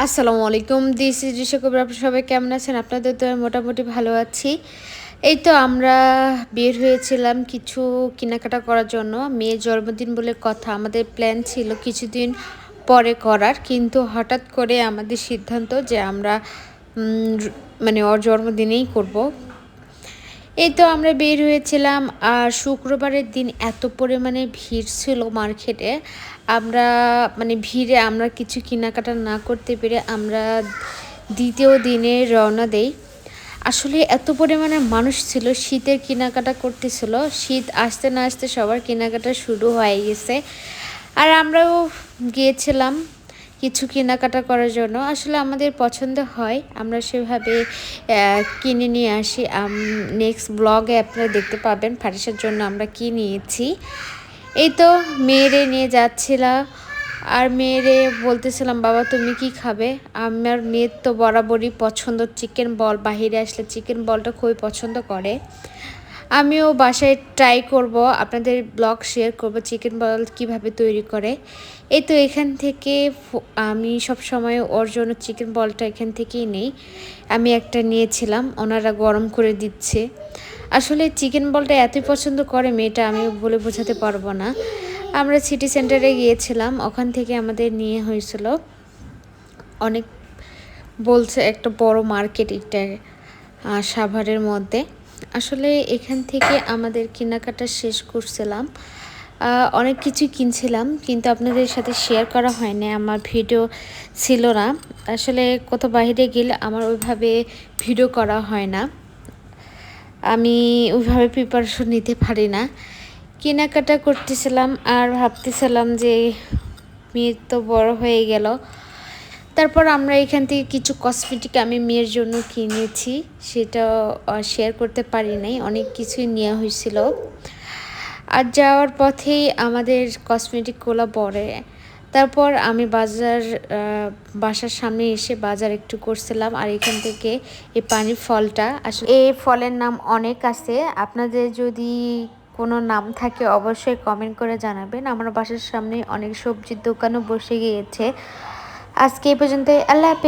আসসালামু আলাইকুম। This is Risha কবির। আপনারা সবাই কেমন আছেন? আপনাদের তো মোটামুটি ভালো আছি। এই তো আমরা বের হয়েছিলাম কিছু কেনাকাটা করার জন্য। মেয়ের জন্মদিন বলে কথা। আমাদের প্ল্যান ছিল কিছুদিন পরে করার, কিন্তু হঠাৎ করে আমাদের সিদ্ধান্ত যে আমরা মানে ওর জন্মদিনেই করব। এই তো আমরা বের হয়েছিলাম, আর শুক্রবারের দিন এত পরিমাণে ভিড় ছিল মার্কেটে। আমরা মানে ভিড়ে আমরা কিছু কেনাকাটা না করতে পেরে আমরা দ্বিতীয় দিনে রওনা দেই। আসলে এত পরিমাণে মানুষ ছিল, শীতের কেনাকাটা করতেছিল। শীত আসতে না আসতে সবার কেনাকাটা শুরু হয়ে গেছে, আর আমরাও গিয়েছিলাম কিছু কেনাকাটা করার জন্য। আসলে আমাদের পছন্দ হয়, আমরা সেভাবে কিনে নিয়ে আসি। নেক্সট ব্লগে আপনারা দেখতে পাবেন ফারিসার জন্য আমরা কি নিয়েছি। এই তো মেয়েরে নিয়ে যাচ্ছিলাম, আর মেয়েরে বলতেছিলাম বাবা তুমি কি খাবে। আমার মেয়ের তো বরাবরই পছন্দ চিকেন বল, বাহিরে আসলে চিকেন বলটা খুবই পছন্দ করে। আমিও বাসায় ট্রাই করব, আপনাদের ব্লগ শেয়ার করব চিকেন বল কিভাবে তৈরি করে। এই তো এখান থেকে আমি সব সময় ওর জন্য চিকেন বলটা এখান থেকেই নেই। আমি একটা নিয়েছিলাম, ওনারা গরম করে দিচ্ছে। আসলে চিকেন বলটা এতই পছন্দ করে মেয়েটা, আমি বলে বোঝাতে পারবো না। আমরা সিটি সেন্টারে গিয়েছিলাম, ওখান থেকে আমাদের নিয়ে হয়েছিল। অনেক বলছে একটা বড় মার্কেট এটা সাভারের মধ্যে। আসলে এখান থেকে আমাদের কেনাকাটা শেষ করছিলাম, অনেক কিছু কিনছিলাম, কিন্তু আপনাদের সাথে শেয়ার করা হয়নি, আমার ভিডিও ছিল না। আসলে কোথাও বাইরে গেলে আমার ওইভাবে ভিডিও করা হয় না, আমি ওইভাবে প্রিপারেশন নিতে পারি না। কেনাকাটা করতেছিলাম আর ভাবতেছিলাম যে মেয়ে তো বড় হয়ে গেল। তারপর আমরা এখান থেকে কিছু কসমেটিক আমি মেয়ের জন্য কিনেছি, সেটা শেয়ার করতে পারি নাই, অনেক কিছুই নেওয়া হয়েছিল। আর যাওয়ার পথেই আমাদের কসমেটিকগুলো পড়ে। তারপর আমি বাসার সামনে এসে বাজার একটু করছিলাম। আর এখান থেকে এই পানির ফলটা, আসলে এই ফলের নাম অনেক আছে, আপনাদের যদি কোনো নাম থাকে অবশ্যই কমেন্ট করে জানাবেন। আমার বাসার সামনে অনেক সবজির দোকানও বসে গিয়েছে। আজকে এই পর্যন্ত, আল্লাহ হাফেজ।